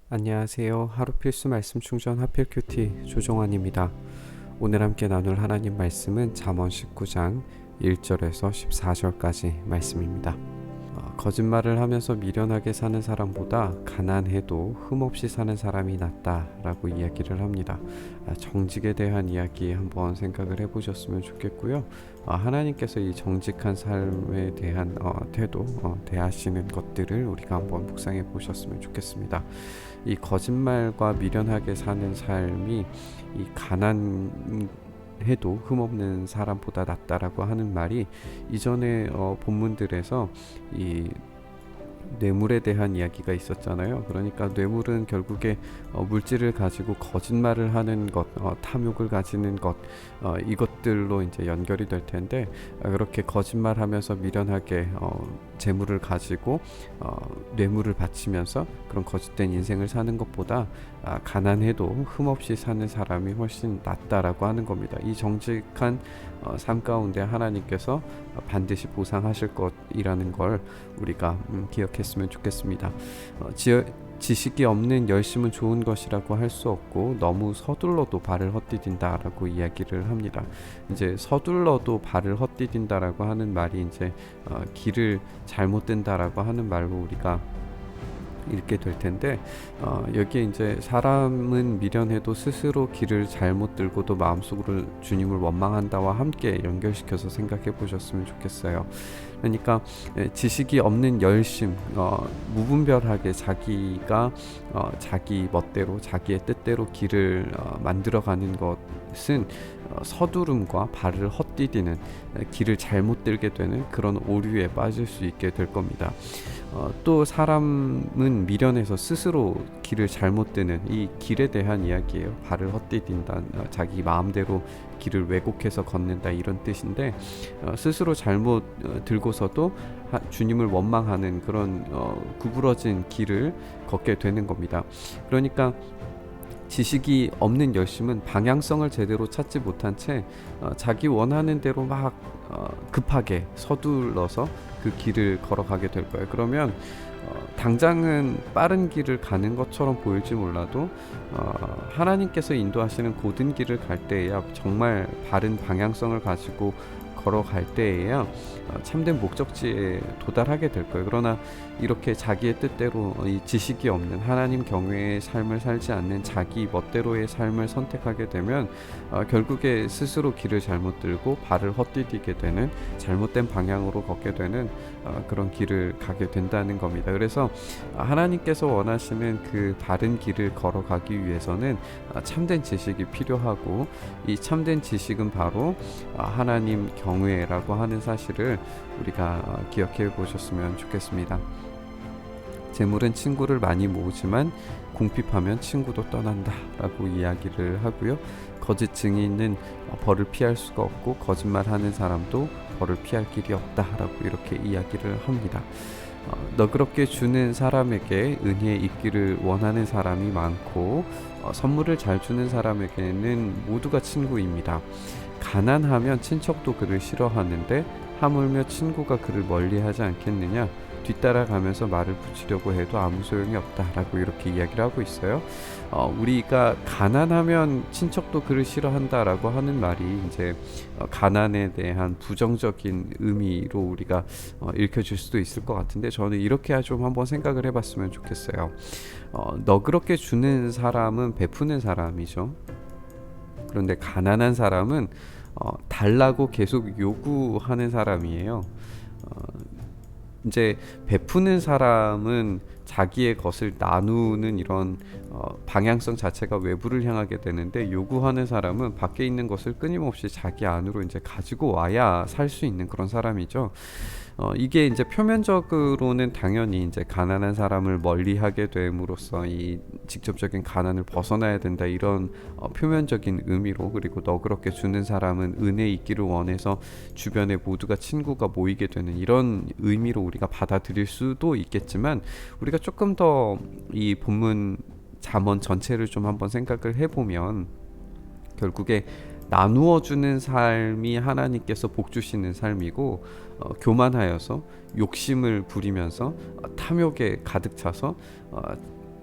안녕하세요. 하루 필수 말씀 충전 하필 큐티 조종환입니다. 오늘 함께 나눌 하나님 말씀은 잠언 19장 1절에서 14절까지 말씀입니다. 거짓말을 하면서 미련하게 사는 사람보다 가난해도 흠없이 사는 사람이 낫다라고 이야기를 합니다. 정직에 대한 이야기 한번 생각을 해보셨으면 좋겠고요. 하나님께서 이 정직한 삶에 대한 태도, 대하시는 것들을 우리가 한번 묵상해 보셨으면 좋겠습니다. 이 거짓말과 미련하게 사는 삶이 이 가난 해도 흠없는 사람보다 낫다라고 하는 말이 이전에 본문들에서 이 뇌물에 대한 이야기가 있었잖아요. 그러니까 뇌물은 결국에 물질을 가지고 거짓말을 하는 것, 탐욕을 가지는 것, 이것들로 이제 연결이 될 텐데, 그렇게 거짓말하면서 미련하게 재물을 가지고 뇌물을 바치면서 그런 거짓된 인생을 사는 것보다 가난해도 흠없이 사는 사람이 훨씬 낫다라고 하는 겁니다. 이 정직한 삶 가운데 하나님께서 반드시 보상하실 것이라는 걸 우리가 기억했으면 좋겠습니다. 지식이 없는 열심은 좋은 것이라고 할 수 없고 너무 서둘러도 발을 헛디딘다라고 이야기를 합니다. 이제 서둘러도 발을 헛디딘다라고 하는 말이 이제 길을 잘못 든다라고 하는 말로 우리가 읽게 될 텐데, 여기에 이제 사람은 미련해도 스스로 길을 잘못 들고도 마음속으로 주님을 원망한다와 함께 연결시켜서 생각해 보셨으면 좋겠어요. 그러니까 지식이 없는 열심, 무분별하게 자기가 자기 멋대로 자기의 뜻대로 길을 만들어가는 것은 서두름과 발을 헛디디는, 길을 잘못 들게 되는 그런 오류에 빠질 수 있게 될 겁니다. 또 사람은 미련해서 스스로 길을 잘못 드는 이 길에 대한 이야기예요. 발을 헛디딘다, 자기 마음대로 길을 왜곡해서 걷는다, 이런 뜻인데, 스스로 잘못 들고서도 주님을 원망하는 그런 구부러진 길을 걷게 되는 겁니다. 그러니까 지식이 없는 열심은 방향성을 제대로 찾지 못한 채 자기 원하는 대로 막 급하게 서둘러서 그 길을 걸어가게 될 거예요. 그러면 당장은 빠른 길을 가는 것처럼 보일지 몰라도 하나님께서 인도하시는 고든 길을 갈 때에야, 정말 바른 방향성을 가지고 걸어갈 때에야 참된 목적지에 도달하게 될 거예요. 그러나 이렇게 자기의 뜻대로 이 지식이 없는 하나님 경외의 삶을 살지 않는 자기 멋대로의 삶을 선택하게 되면 결국에 스스로 길을 잘못 들고 발을 헛디디게 되는, 잘못된 방향으로 걷게 되는 그런 길을 가게 된다는 겁니다. 그래서 하나님께서 원하시는 그 바른 길을 걸어가기 위해서는 참된 지식이 필요하고, 이 참된 지식은 바로 하나님 경외라고 하는 사실을 우리가 기억해 보셨으면 좋겠습니다. 재물은 친구를 많이 모으지만 궁핍하면 친구도 떠난다 라고 이야기를 하고요. 거짓 증인은 벌을 피할 수가 없고 거짓말하는 사람도 벌을 피할 길이 없다 라고 이렇게 이야기를 합니다. 너그럽게 주는 사람에게 은혜에 입기를 원하는 사람이 많고, 선물을 잘 주는 사람에게는 모두가 친구입니다. 가난하면 친척도 그를 싫어하는데 하물며 친구가 그를 멀리하지 않겠느냐. 뒤따라가면서 말을 붙이려고 해도 아무 소용이 없다라고 이렇게 이야기를 하고 있어요. 우리가 가난하면 친척도 그를 싫어한다라고 하는 말이 이제 가난에 대한 부정적인 의미로 우리가 읽혀질 수도 있을 것 같은데, 저는 이렇게 좀 한번 생각을 해봤으면 좋겠어요. 너그럽게 주는 사람은 베푸는 사람이죠. 그런데 가난한 사람은 달라고 계속 요구하는 사람이에요. 이제 베푸는 사람은 자기의 것을 나누는 이런 방향성 자체가 외부를 향하게 되는데, 요구하는 사람은 밖에 있는 것을 끊임없이 자기 안으로 이제 가지고 와야 살 수 있는 그런 사람이죠. 이게 이제 표면적으로는 당연히 이제 가난한 사람을 멀리하게 됨으로써 이 직접적인 가난을 벗어나야 된다, 이런 표면적인 의미로, 그리고 너그럽게 주는 사람은 은혜 있기를 원해서 주변에 모두가 친구가 모이게 되는 이런 의미로 우리가 받아들일 수도 있겠지만, 우리가 조금 더 이 본문 잠언 전체를 좀 한번 생각을 해보면, 결국에 나누어 주는 삶이 하나님께서 복 주시는 삶이고, 교만하여서 욕심을 부리면서 탐욕에 가득 차서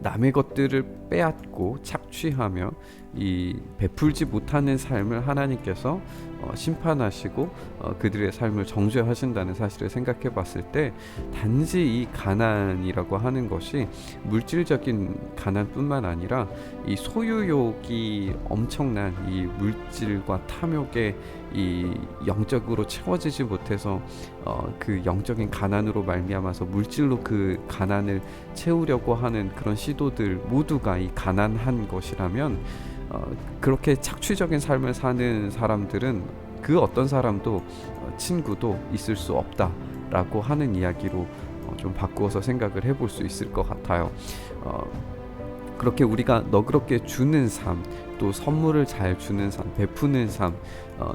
남의 것들을 빼앗고 착취하며 이 베풀지 못하는 삶을 하나님께서 심판하시고 그들의 삶을 정죄하신다는 사실을 생각해 봤을 때 단지 이 가난이라고 하는 것이 물질적인 가난뿐만 아니라 이 소유욕이 엄청난 이 물질과 탐욕에 이 영적으로 채워지지 못해서 그 영적인 가난으로 말미암아서 물질로 그 가난을 채우려고 하는 그런 시도들 모두가 이 가난한 것이라면 그렇게 착취적인 삶을 사는 사람들은 그 어떤 사람도 친구도 있을 수 없다라고 하는 이야기로 좀 바꾸어서 생각을 해볼 수 있을 것 같아요. 그렇게 우리가 너그럽게 주는 삶, 또 선물을 잘 주는 삶, 베푸는 삶,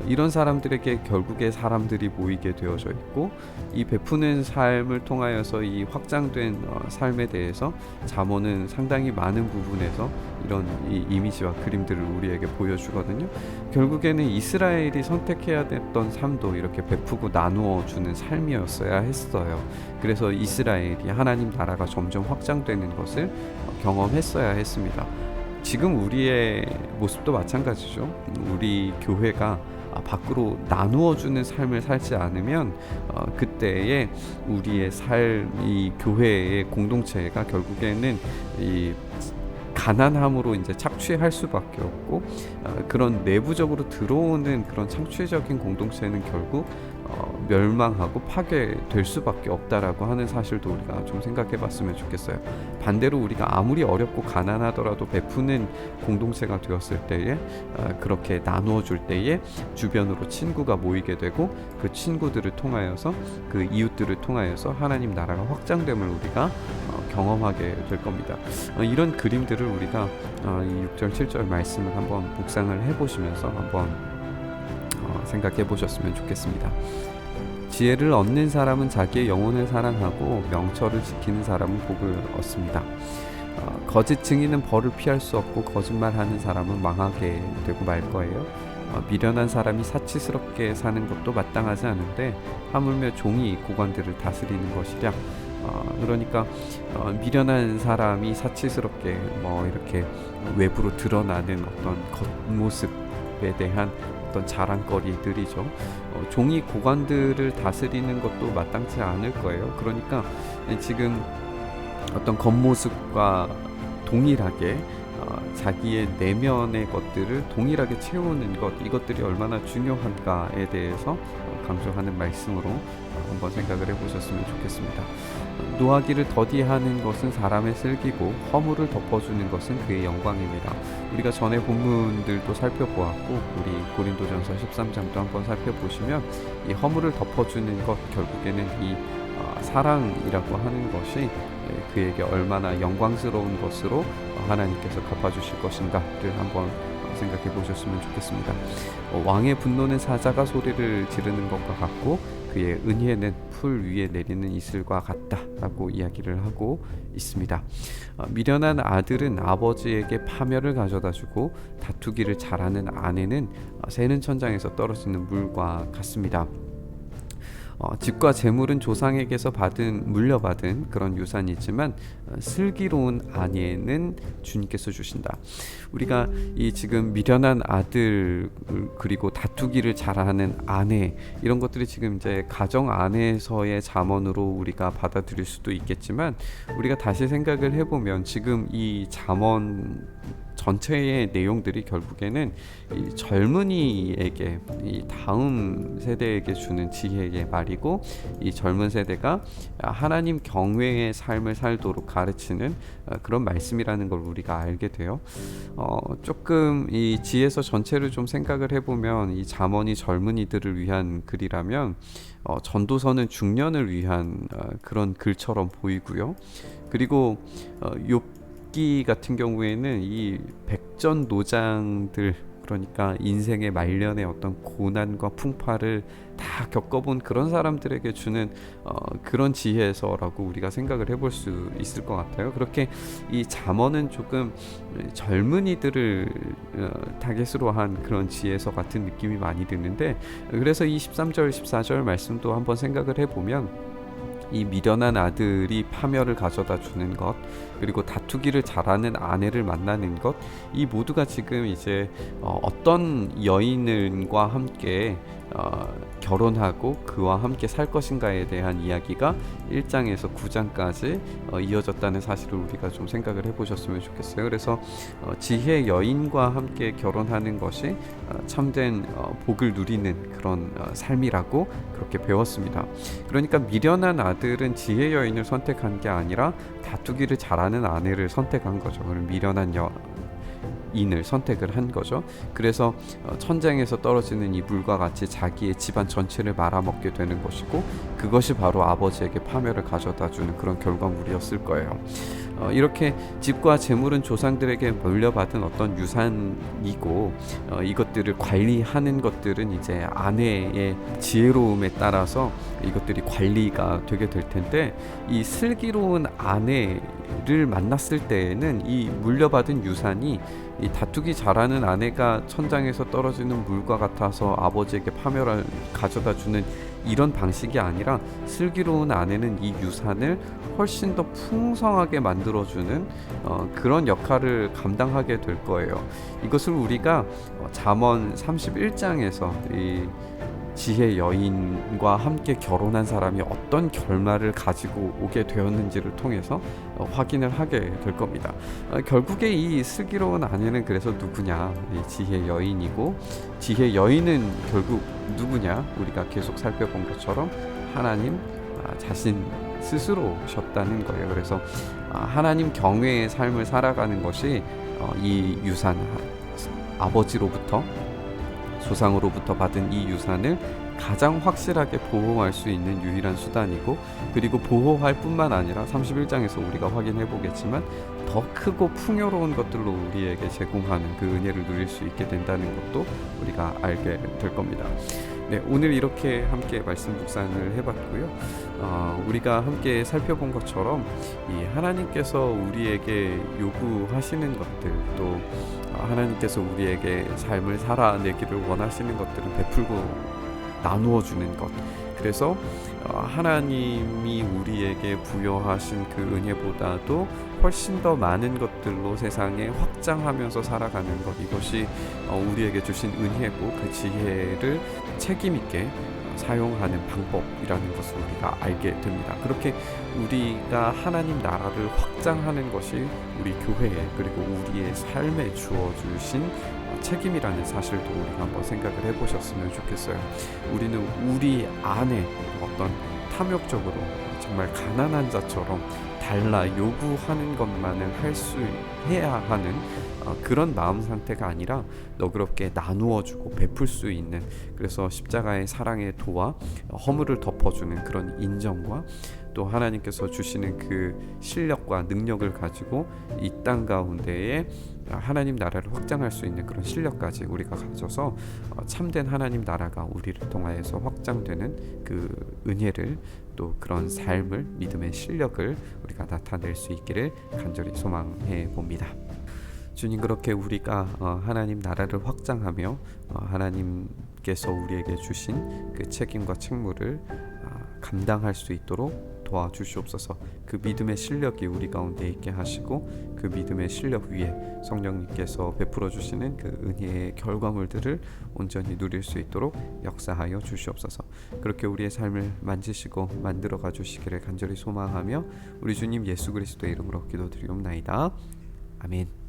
이런 사람들에게 결국에 사람들이 모이게 되어져 있고, 이 베푸는 삶을 통하여서 이 확장된 삶에 대해서 잠언은 상당히 많은 부분에서 이런 이 이미지와 그림들을 우리에게 보여주거든요. 결국에는 이스라엘이 선택해야 됐던 삶도 이렇게 베푸고 나누어 주는 삶이었어야 했어요. 그래서 이스라엘이 하나님 나라가 점점 확장되는 것을 경험했어야 했습니다. 지금 우리의 모습도 마찬가지죠. 우리 교회가 밖으로 나누어주는 삶을 살지 않으면 그때의 우리의 삶이 교회의 공동체가 결국에는 이 가난함으로 이제 착취할 수밖에 없고, 그런 내부적으로 들어오는 그런 창취적인 공동체는 결국 멸망하고 파괴될 수밖에 없다라고 하는 사실도 우리가 좀 생각해 봤으면 좋겠어요. 반대로 우리가 아무리 어렵고 가난하더라도 베푸는 공동체가 되었을 때에, 그렇게 나누어 줄 때에 주변으로 친구가 모이게 되고, 그 친구들을 통하여서, 그 이웃들을 통하여서 하나님 나라가 확장됨을 우리가 경험하게 될 겁니다. 이런 그림들을 우리가 이 6절 7절 말씀을 한번 묵상을 해보시면서 한번 생각해 보셨으면 좋겠습니다. 지혜를 얻는 사람은 자기의 영혼을 사랑하고 명철을 지키는 사람은 복을 얻습니다. 거짓 증인은 벌을 피할 수 없고 거짓말하는 사람은 망하게 되고 말 거예요. 미련한 사람이 사치스럽게 사는 것도 마땅하지 않은데 하물며 종이 고관들을 다스리는 것이랴. 그러니까 미련한 사람이 사치스럽게 이렇게 외부로 드러나는 어떤 겉모습에 대한 어떤 자랑거리들이죠. 종이 고관들을 다스리는 것도 마땅치 않을 거예요. 그러니까 지금 어떤 겉모습과 동일하게 자기의 내면의 것들을 동일하게 채우는 것, 이것들이 얼마나 중요한가에 대해서 강조하는 말씀으로 한번 생각을 해보셨으면 좋겠습니다. 노하기를 더디하는 것은 사람의 슬기고 허물을 덮어주는 것은 그의 영광입니다. 우리가 전에 본문들도 살펴보았고, 우리 고린도전서 13장도 한번 살펴보시면 이 허물을 덮어주는 것, 결국에는 이 사랑이라고 하는 것이 그에게 얼마나 영광스러운 것으로 하나님께서 갚아주실 것인가를 한번 생각해 보셨으면 좋겠습니다. 왕의 분노는 사자가 소리를 지르는 것과 같고 그의 은혜는 풀 위에 내리는 이슬과 같다라고 이야기를 하고 있습니다. 미련한 아들은 아버지에게 파멸을 가져다주고 다투기를 잘하는 아내는 새는 천장에서 떨어지는 물과 같습니다. 집과 재물은 조상에게서 물려받은 그런 유산이지만 슬기로운 아내는 주님께서 주신다. 우리가 이 지금 미련한 아들, 그리고 다투기를 잘하는 아내, 이런 것들이 지금 이제 가정 안에서의 잠언으로 우리가 받아들일 수도 있겠지만, 우리가 다시 생각을 해보면 지금 이 잠언 전체의 내용들이 결국에는 이 젊은이에게, 이 다음 세대에게 주는 지혜의 말이고, 이 젊은 세대가 하나님 경외의 삶을 살도록 가르치는 그런 말씀이라는 걸 우리가 알게 돼요. 조금 이 지혜서 전체를 좀 생각을 해보면, 이 잠언이 젊은이들을 위한 글이라면 전도서는 중년을 위한 그런 글처럼 보이고요. 그리고 욥기 같은 경우에는 이 백전노장들, 그러니까 인생의 말년의 어떤 고난과 풍파를 다 겪어본 그런 사람들에게 주는 그런 지혜서라고 우리가 생각을 해볼 수 있을 것 같아요. 그렇게 이 잠언은 조금 젊은이들을 타겟으로 한 그런 지혜서 같은 느낌이 많이 드는데, 그래서 이 13절 14절 말씀도 한번 생각을 해보면 이 미련한 아들이 파멸을 가져다 주는 것, 그리고 다투기를 잘하는 아내를 만나는 것, 이 모두가 지금 이제 어떤 여인과 함께 결혼하고 그와 함께 살 것인가에 대한 이야기가 1장에서 9장까지 이어졌다는 사실을 우리가 좀 생각을 해보셨으면 좋겠어요. 그래서 지혜 여인과 함께 결혼하는 것이 참된 복을 누리는 그런 삶이라고 그렇게 배웠습니다. 그러니까 미련한 아들은 지혜 여인을 선택한 게 아니라 다투기를 잘하는 아내를 선택한 거죠. 그럼 미련한 인을 선택을 한 거죠. 그래서 천장에서 떨어지는 이 물과 같이 자기의 집안 전체를 말아먹게 되는 것이고, 그것이 바로 아버지에게 파멸을 가져다 주는 그런 결과물이었을 거예요. 이렇게 집과 재물은 조상들에게 물려받은 어떤 유산이고, 이것들을 관리하는 것들은 이제 아내의 지혜로움에 따라서 이것들이 관리가 되게 될 텐데, 이 슬기로운 아내를 만났을 때에는 이 물려받은 유산이 이 다투기 잘하는 아내가 천장에서 떨어지는 물과 같아서 아버지에게 파멸을 가져다 주는 이런 방식이 아니라, 슬기로운 아내는 이 유산을 훨씬 더 풍성하게 만들어주는 그런 역할을 감당하게 될 거예요. 이것을 우리가 잠언 31장에서 이 지혜 여인과 함께 결혼한 사람이 어떤 결말을 가지고 오게 되었는지를 통해서 확인을 하게 될 겁니다. 결국에 이 슬기로운 아내는 그래서 누구냐? 이 지혜 여인이고, 지혜 여인은 결국 누구냐? 우리가 계속 살펴본 것처럼 하나님 자신 스스로셨다는 거예요. 그래서 하나님 경외의 삶을 살아가는 것이 이 유산, 아버지로부터 조상으로부터 받은 이 유산을 가장 확실하게 보호할 수 있는 유일한 수단이고, 그리고 보호할 뿐만 아니라 31장에서 우리가 확인해 보겠지만 더 크고 풍요로운 것들로 우리에게 제공하는 그 은혜를 누릴 수 있게 된다는 것도 우리가 알게 될 겁니다. 네, 오늘 이렇게 함께 말씀 묵상을 해봤고요. 우리가 함께 살펴본 것처럼 이 하나님께서 우리에게 요구하시는 것들, 또 하나님께서 우리에게 삶을 살아내기를 원하시는 것들을 베풀고 나누어 주는 것, 그래서 하나님이 우리에게 부여하신 그 은혜보다도 훨씬 더 많은 것들로 세상에 확장하면서 살아가는 것, 이것이 우리에게 주신 은혜고, 그 지혜를 책임 있게 사용하는 방법이라는 것을 우리가 알게 됩니다. 그렇게 우리가 하나님 나라를 확장하는 것이 우리 교회에, 그리고 우리의 삶에 주어주신 책임이라는 사실도 우리가 한번 생각을 해보셨으면 좋겠어요. 우리는 우리 안에 어떤 탐욕적으로 정말 가난한 자처럼 달라 요구하는 것만을 해야 하는 그런 마음 상태가 아니라 너그럽게 나누어주고 베풀 수 있는, 그래서 십자가의 사랑의 도와 허물을 덮어주는 그런 인정과, 또 하나님께서 주시는 그 실력과 능력을 가지고 이 땅 가운데에 하나님 나라를 확장할 수 있는 그런 실력까지 우리가 가져서 참된 하나님 나라가 우리를 통하여서 확장되는 그 은혜를, 또 그런 삶을, 믿음의 실력을 우리가 나타낼 수 있기를 간절히 소망해 봅니다. 주님, 그렇게 우리가 하나님 나라를 확장하며 하나님께서 우리에게 주신 그 책임과 책무를 감당할 수 있도록 도와주시옵소서. 그 믿음의 실력이 우리 가운데 있게 하시고, 그 믿음의 실력 위에 성령님께서 베풀어 주시는 그 은혜의 결과물들을 온전히 누릴 수 있도록 역사하여 주시옵소서. 그렇게 우리의 삶을 만지시고 만들어가 주시기를 간절히 소망하며 우리 주님 예수 그리스도의 이름으로 기도드리옵나이다. 아멘.